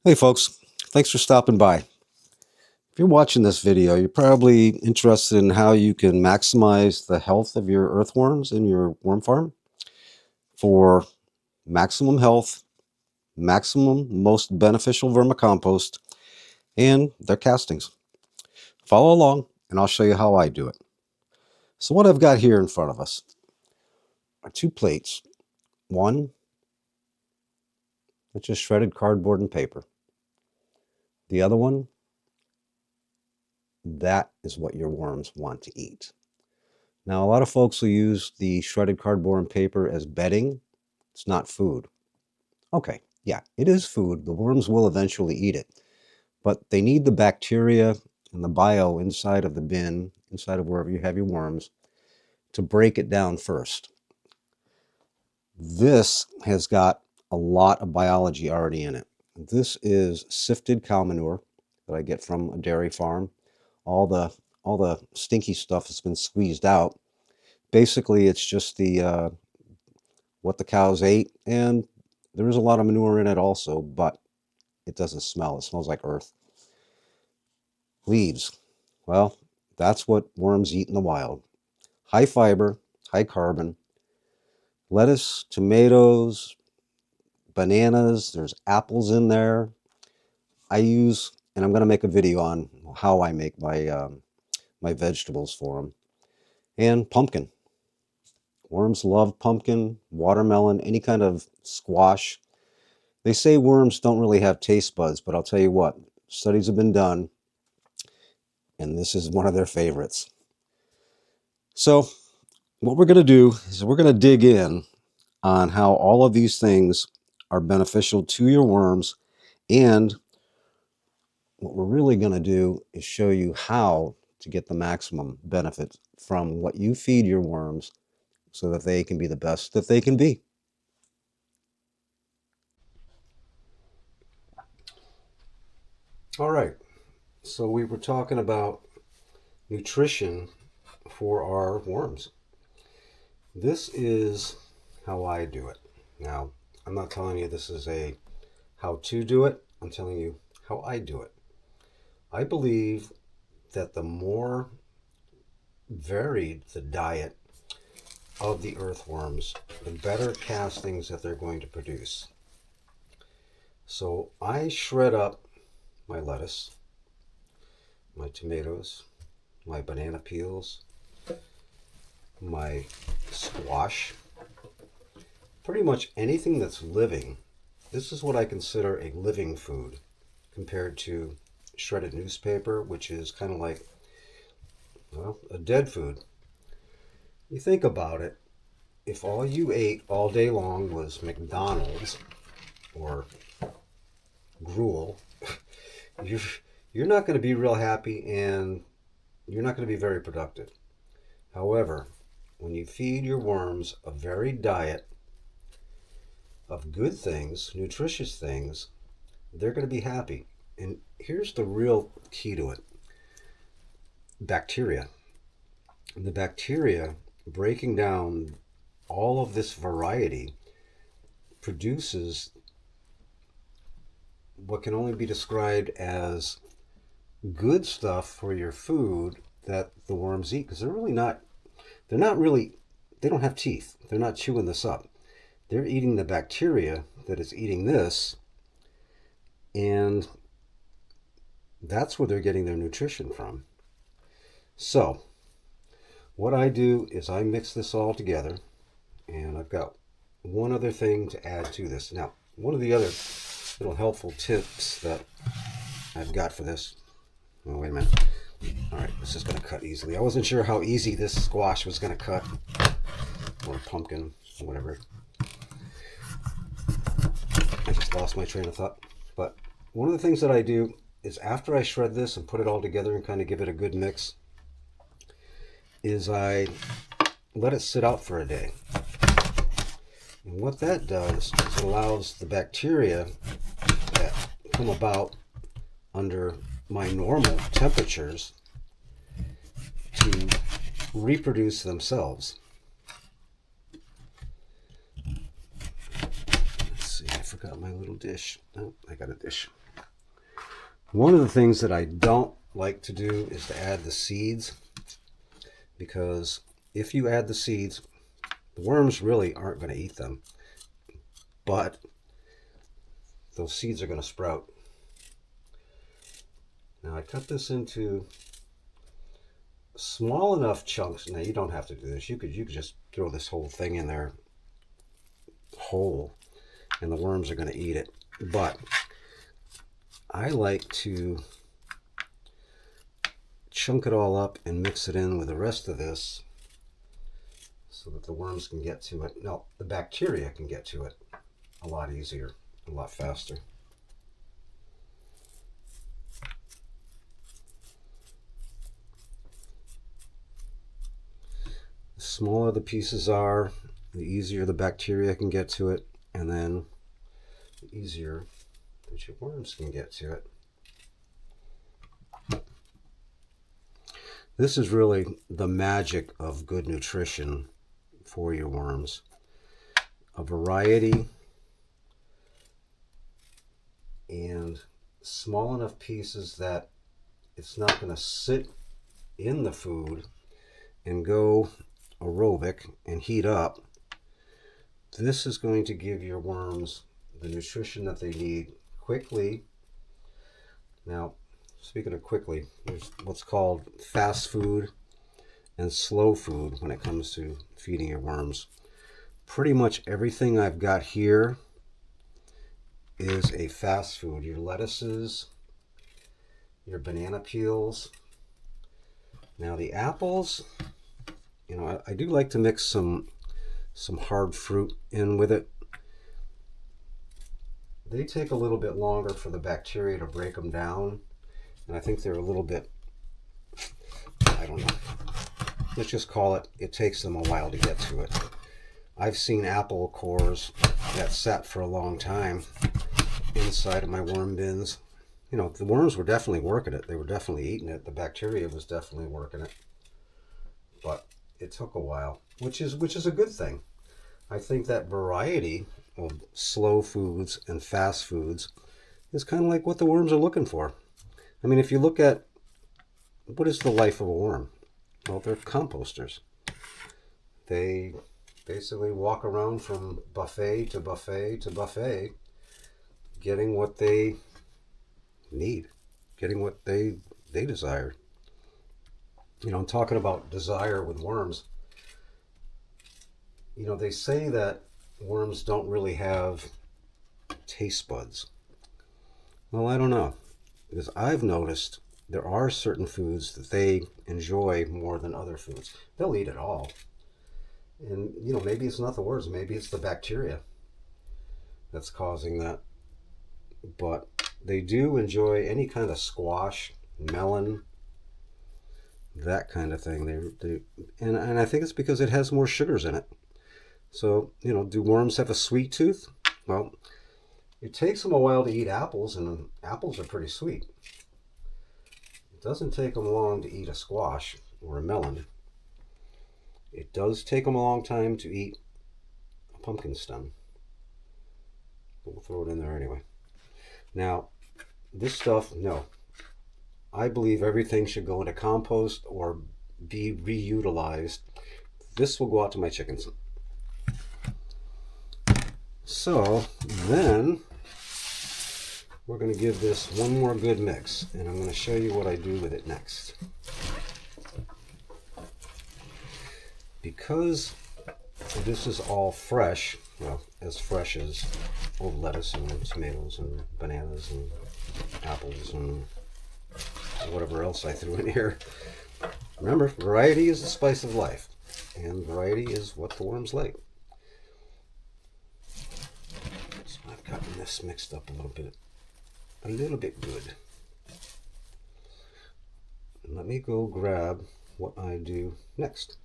Hey folks, thanks for stopping by. If you're watching this video, you're probably interested in how you can maximize the health of your earthworms in your worm farm for maximum health, maximum most beneficial vermicompost, and their castings. Follow along and I'll show you how I do it. So what I've got here in front of us are two plates. One, that's just shredded cardboard and paper. The other one, that is what your worms want to eat. Now, a lot of folks will use the shredded cardboard and paper as bedding. It's not food. Okay, yeah, it is food. The worms will eventually eat it. But they need the bacteria and the bio inside of the bin, inside of wherever you have your worms, to break it down first. This has got a lot of biology already in it. This is sifted cow manure that I get from a dairy farm. All the stinky stuff has been squeezed out. Basically, it's just the what the cows ate, and there is a lot of manure in it also, but it doesn't smell. It smells like earth. Leaves. Well, that's what worms eat in the wild. High fiber, high carbon. Lettuce, tomatoes, bananas, there's apples in there. I use, and I'm going to make a video on how I make my vegetables for them. And pumpkin. Worms love pumpkin, watermelon, any kind of squash. They say worms don't really have taste buds, but I'll tell you what, studies have been done, and this is one of their favorites. So what we're going to do is we're going to dig in on how all of these things are beneficial to your worms, and what we're really going to do is show you how to get the maximum benefit from what you feed your worms so that they can be the best that they can be. All right, so we were talking about nutrition for our worms. This is how I do it. Now, I'm not telling you this is a how to do it. I'm telling you how I do it. I believe that the more varied the diet of the earthworms, the better castings that they're going to produce. So I shred up my lettuce, my tomatoes, my banana peels, my squash, pretty much anything that's living. This is what I consider a living food compared to shredded newspaper, which is kind of like, well, a dead food. You think about it, if all you ate all day long was McDonald's or gruel, you're not going to be real happy and you're not going to be very productive. However, when you feed your worms a varied diet of good things, nutritious things, they're going to be happy. And here's the real key to it. Bacteria. And the bacteria breaking down all of this variety produces what can only be described as good stuff for your food that the worms eat, because they don't have teeth. They're not chewing this up. They're eating the bacteria that is eating this, and that's where they're getting their nutrition from. So what I do is I mix this all together, and I've got one other thing to add to this. Now, one of the other little helpful tips that I've got for this. Oh, wait a minute. All right, this is going to cut easily. I wasn't sure how easy this squash was going to cut, or pumpkin, or whatever. I just lost my train of thought. But one of the things that I do is after I shred this and put it all together and kind of give it a good mix, is I let it sit out for a day. And what that does is it allows the bacteria that come about under my normal temperatures to reproduce themselves. Let's see, I forgot got my little dish. Oh, I got a dish. One of the things that I don't like to do is to add the seeds, because if you add the seeds, the worms really aren't going to eat them, but those seeds are going to sprout. Now I cut this into small enough chunks. Now you don't have to do this. You could just throw this whole thing in there whole, and the worms are going to eat it. But I like to chunk it all up and mix it in with the rest of this so that the worms can get to it. No, the bacteria can get to it a lot easier, a lot faster. The smaller the pieces are, the easier the bacteria can get to it, and then the easier that your worms can get to it. This is really the magic of good nutrition for your worms. A variety and small enough pieces that it's not going to sit in the food and go aerobic and heat up. This is going to give your worms the nutrition that they need quickly. Now, speaking of quickly, there's what's called fast food and slow food when it comes to feeding your worms. Pretty much everything I've got here is a fast food. Your lettuces, your banana peels. Now the apples, you know, I do like to mix some hard fruit in with it. They take a little bit longer for the bacteria to break them down, and I think they're a little bit, I don't know, let's just call it, it takes them a while to get to it. I've seen apple cores that sat for a long time inside of my worm bins. You know, the worms were definitely working it. They were definitely eating it. The bacteria was definitely working it. But it took a while, which is a good thing. I think that variety of slow foods and fast foods is kind of like what the worms are looking for. I mean, if you look at what is the life of a worm? Well, they're composters. They basically walk around from buffet to buffet to buffet, getting what they need, getting what they desire. You know, I'm talking about desire with worms. You know, they say that worms don't really have taste buds. Well, I don't know, because I've noticed there are certain foods that they enjoy more than other foods. They'll eat it all. And, you know, maybe it's not the worms, maybe it's the bacteria that's causing that. But they do enjoy any kind of squash, melon, that kind of thing. And I think it's because it has more sugars in it. So, you know, do worms have a sweet tooth? Well, it takes them a while to eat apples, and apples are pretty sweet. It doesn't take them long to eat a squash or a melon. It does take them a long time to eat a pumpkin stem. But we'll throw it in there anyway. Now, this stuff, no. I believe everything should go into compost or be reutilized. This will go out to my chickens. So then we're going to give this one more good mix, and I'm going to show you what I do with it next. Because this is all fresh, well, as fresh as old lettuce and tomatoes and bananas and apples and whatever else I threw in here. Remember, variety is the spice of life, and variety is what the worms like. So I've gotten this mixed up a little bit good. And let me go grab what I do next.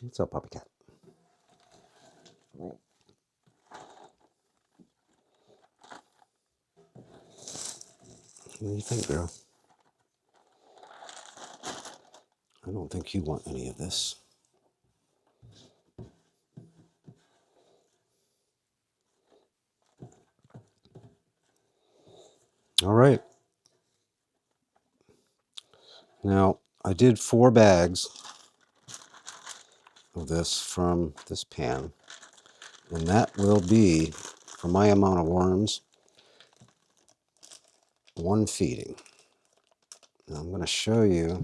What's up, puppy cat? What do you think, girl? I don't think you want any of this. All right. Now, I did 4 bags of this from this pan, and that will be, for my amount of worms, 1 feeding. Now, I'm going to show you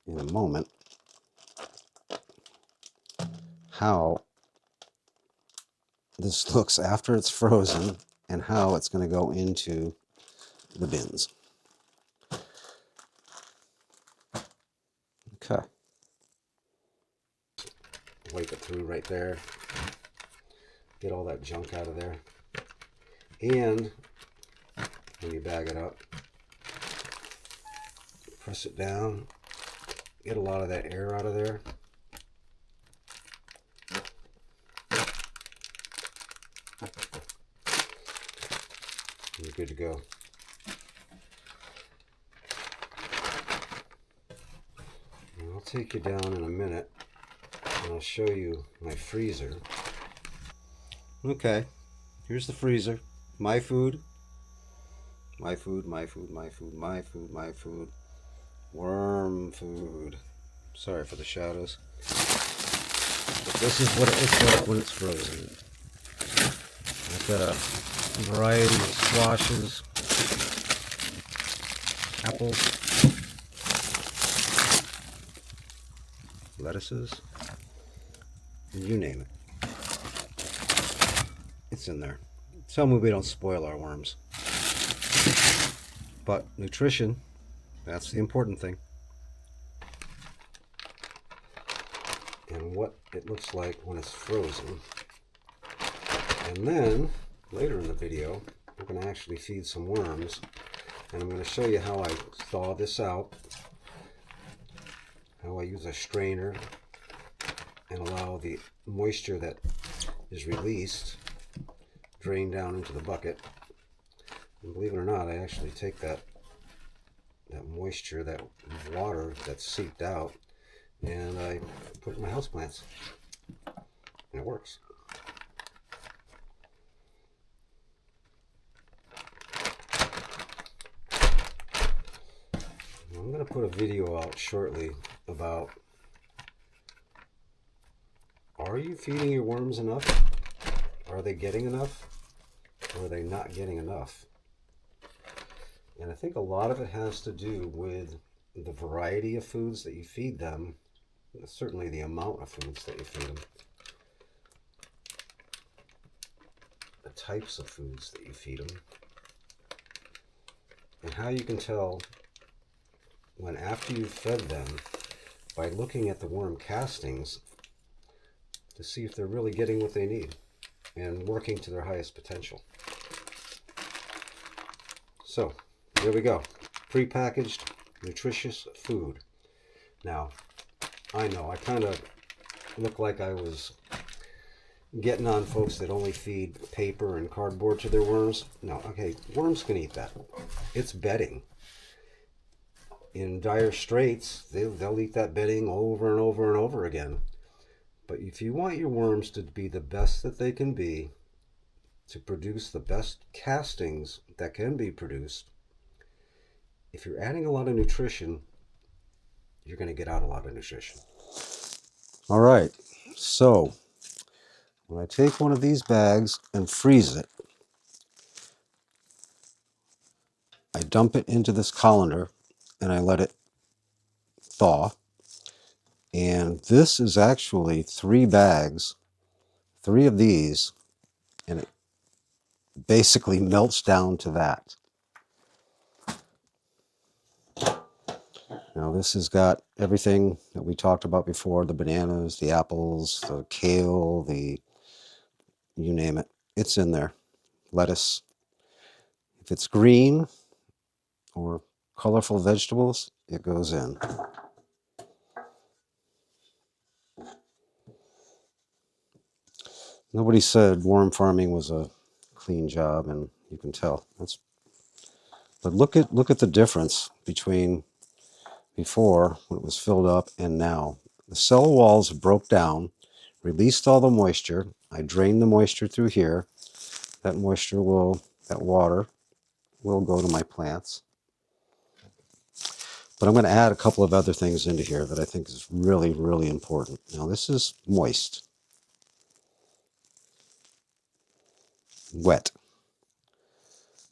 in a moment how this looks after it's frozen and how it's going to go into the bins. Okay. Wipe it through right there. Get all that junk out of there. And when you bag it up, press it down, get a lot of that air out of there. You're good to go. And I'll take you down in a minute and I'll show you my freezer. Okay, here's the freezer. My food. My food, my food, my food, my food, my food. Worm food. Sorry for the shadows. But this is what it looks like when it's frozen. I've got a variety of squashes, apples, lettuces, and you name it. It's in there. Tell me we don't spoil our worms. But nutrition, that's the important thing. And what it looks like when it's frozen. And then, later in the video, we're going to actually feed some worms. And I'm going to show you how I thaw this out. How I use a strainer and allow the moisture that is released drain down into the bucket. And believe it or not, I actually take that moisture, that water that's seeped out, and I put it in my houseplants. And it works. I'm going to put a video out shortly about, are you feeding your worms enough? Are they getting enough? Or are they not getting enough? And I think a lot of it has to do with the variety of foods that you feed them, certainly the amount of foods that you feed them, the types of foods that you feed them, and how you can tell when after you've fed them by looking at the worm castings to see if they're really getting what they need and working to their highest potential. So there we go, pre-packaged nutritious food. Now I know I kind of look like I was getting on folks that only feed paper and cardboard to their worms. No, okay, worms can eat that. It's bedding. In dire straits, they'll eat that bedding over and over and over again. But if you want your worms to be the best that they can be, to produce the best castings that can be produced, if you're adding a lot of nutrition, you're going to get out a lot of nutrition. All right, so when I take one of these bags and freeze it, I dump it into this colander and I let it thaw. And this is actually 3 bags, 3 of these, and it basically melts down to that. Now this has got everything that we talked about before, the bananas, the apples, the kale, the you name it. It's in there. Lettuce. If it's green or colorful vegetables, it goes in. Nobody said worm farming was a clean job, and you can tell. But look at the difference between before, when it was filled up, and now. The cell walls broke down, released all the moisture. I drained the moisture through here. That water will go to my plants. But I'm going to add a couple of other things into here that I think is really, really important. Now, this is moist, wet.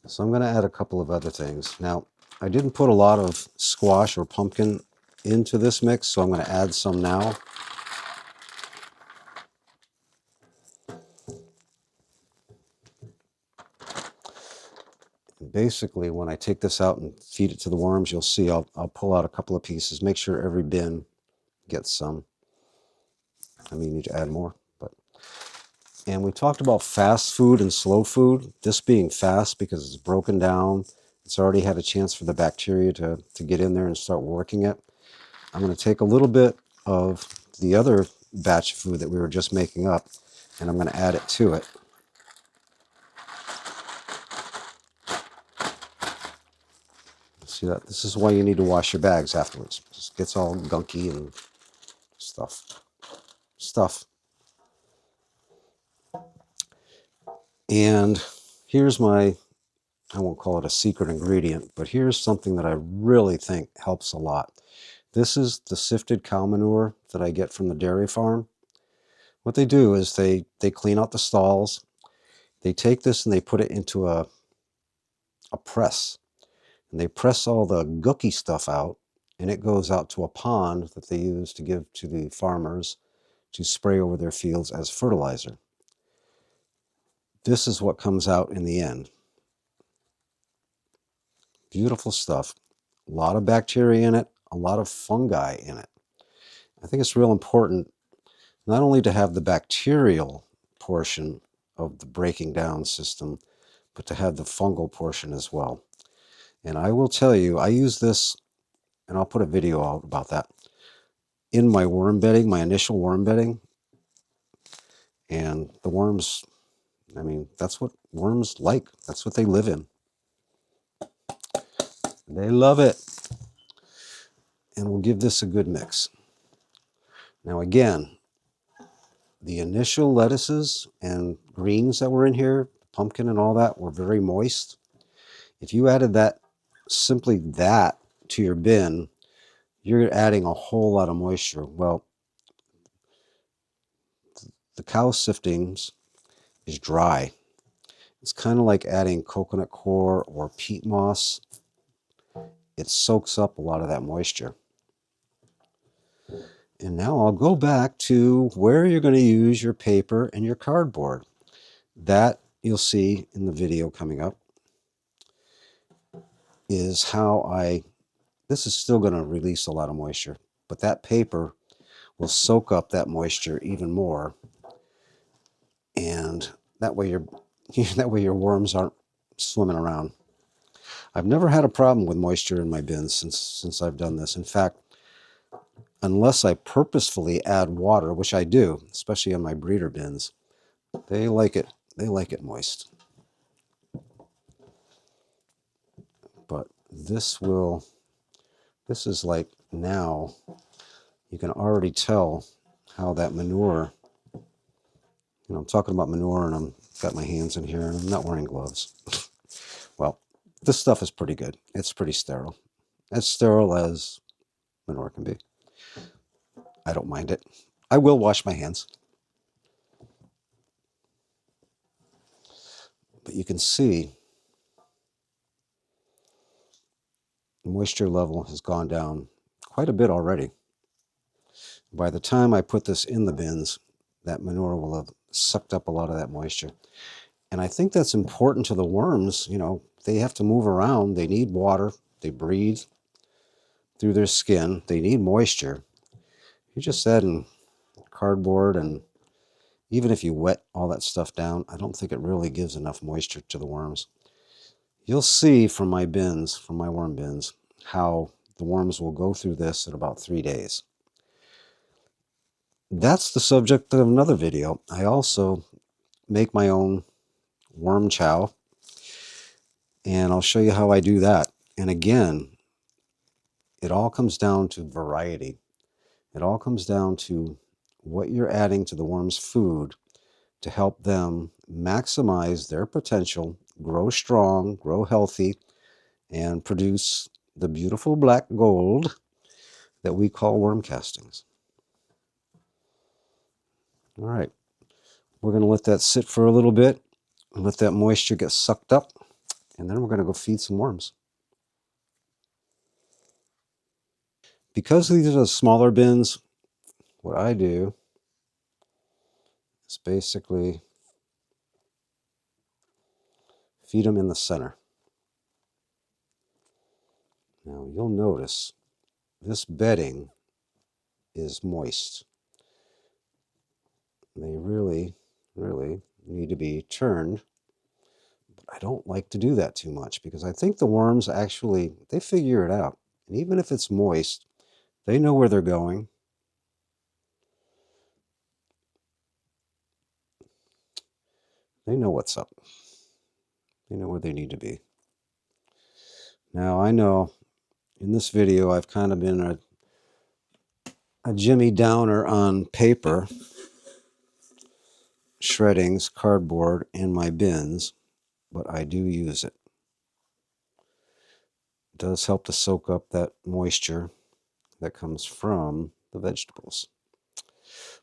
So I'm going to add a couple of other things. Now, I didn't put a lot of squash or pumpkin into this mix, so I'm going to add some now. Basically, when I take this out and feed it to the worms, you'll see I'll pull out a couple of pieces. Make sure every bin gets some. I mean, you need to add more. And we talked about fast food and slow food. This being fast because it's broken down. It's already had a chance for the bacteria to get in there and start working it. I'm going to take a little bit of the other batch of food that we were just making up, and I'm going to add it to it. See that? This is why you need to wash your bags afterwards. It just gets all gunky and stuff. And here's my, I won't call it a secret ingredient, but here's something that I really think helps a lot. This is the sifted cow manure that I get from the dairy farm. What they do is they clean out the stalls. They take this and they put it into a press. And they press all the gooky stuff out, and it goes out to a pond that they use to give to the farmers to spray over their fields as fertilizer. This is what comes out in the end. Beautiful stuff. A lot of bacteria in it, a lot of fungi in it. I think it's real important not only to have the bacterial portion of the breaking down system, but to have the fungal portion as well. And I will tell you, I use this, and I'll put a video out about that, in my worm bedding, my initial worm bedding. And the worms, I mean, that's what worms like. That's what they live in. They love it. And we'll give this a good mix. Now again, the initial lettuces and greens that were in here, pumpkin and all that, were very moist. If you added that, simply that, to your bin, you're adding a whole lot of moisture. Well, the cow siftings is dry. It's kind of like adding coconut coir or peat moss. It soaks up a lot of that moisture. And now I'll go back to where you're going to use your paper and your cardboard. That you'll see in the video coming up is how this is still going to release a lot of moisture, but that paper will soak up that moisture even more. And that way your worms aren't swimming around. I've never had a problem with moisture in my bins since I've done this. In fact, unless I purposefully add water, which I do, especially in my breeder bins, they like it. They like it moist. But this is like, now you can already tell how that manure, I'm talking about manure, and I've got my hands in here and I'm not wearing gloves. Well, this stuff is pretty good. It's pretty sterile. As sterile as manure can be. I don't mind it. I will wash my hands. But you can see the moisture level has gone down quite a bit already. By the time I put this in the bins, that manure will have sucked up a lot of that moisture. And I think that's important to the worms. They have to move around. They need water. They breathe through their skin. They need moisture. You just adding cardboard, and even if you wet all that stuff down, I don't think it really gives enough moisture to the worms. You'll see from my bins, from my worm bins, how the worms will go through this in about 3 days. That's the subject of another video. I also make my own worm chow, and I'll show you how I do that. And again, it all comes down to variety. It all comes down to what you're adding to the worm's food to help them maximize their potential, grow strong, grow healthy, and produce the beautiful black gold that we call worm castings. All right, we're going to let that sit for a little bit and let that moisture get sucked up, and then we're going to go feed some worms. Because these are the smaller bins, what I do is basically feed them in the center. Now you'll notice this bedding is moist. They really, really need to be turned. But I don't like to do that too much because I think the worms actually, they figure it out. And even if it's moist, they know where they're going. They know what's up. They know where they need to be. Now I know in this video I've kind of been a Jimmy Downer on paper, shreddings, cardboard, and my bins, but I do use it. It does help to soak up that moisture that comes from the vegetables.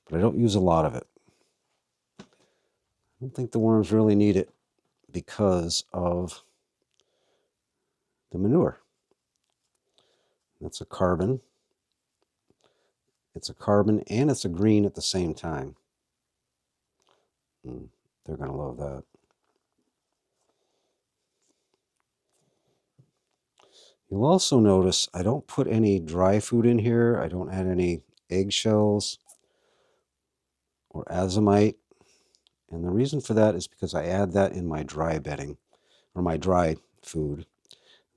But I don't use a lot of it. I don't think the worms really need it because of the manure. That's a carbon. It's a carbon and it's a green at the same time. They're going to love that. You'll also notice I don't put any dry food in here. I don't add any eggshells or azomite. And the reason for that is because I add that in my dry bedding or my dry food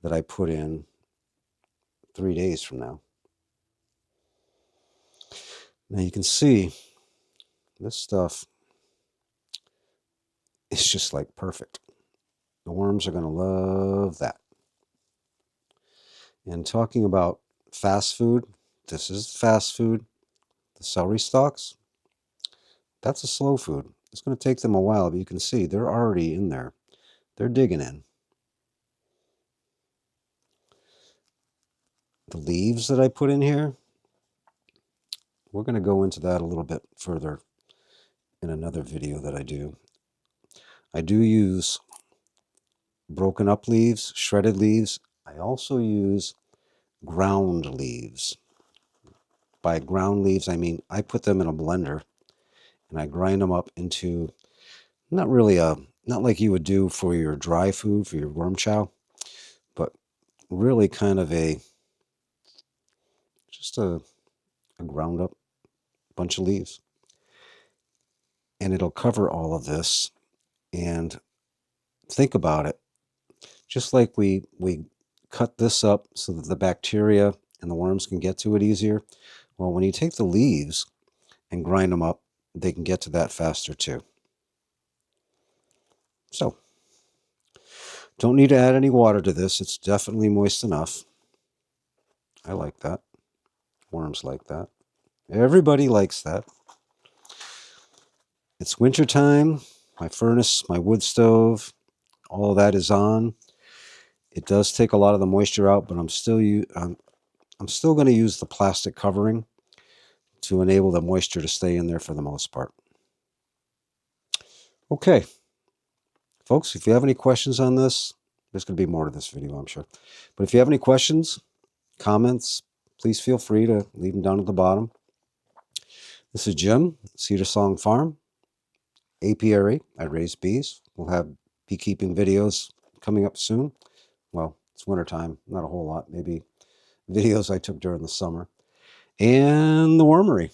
that I put in 3 days from now. Now you can see this stuff is just like perfect. The worms are going to love that. And talking about fast food, this is fast food. The celery stalks, that's a slow food. It's going to take them a while, but you can see they're already in there. They're digging in. The leaves that I put in here, we're going to go into that a little bit further in another video that I do. I do use broken up leaves, shredded leaves. I also use ground leaves. By ground leaves, I mean I put them in a blender and I grind them up into not like you would do for your dry food, for your worm chow, but really kind of just a ground up bunch of leaves. And it'll cover all of this. And think about it. Just like we cut this up so that the bacteria and the worms can get to it easier. Well, when you take the leaves and grind them up, they can get to that faster too. So, don't need to add any water to this. It's definitely moist enough. I like that. Worms like that. Everybody likes that. It's winter time. My furnace, my wood stove, all of that is on. It does take a lot of the moisture out, but I'm still going to use the plastic covering to enable the moisture to stay in there for the most part. Okay, folks, if you have any questions on this, there's going to be more to this video, I'm sure. But if you have any questions, comments, please feel free to leave them down at the bottom. This is Jim, Cedar Song Farm, apiary. I raise bees. We'll have beekeeping videos coming up soon. Well, it's wintertime, not a whole lot. Maybe videos I took during the summer. And the wormery.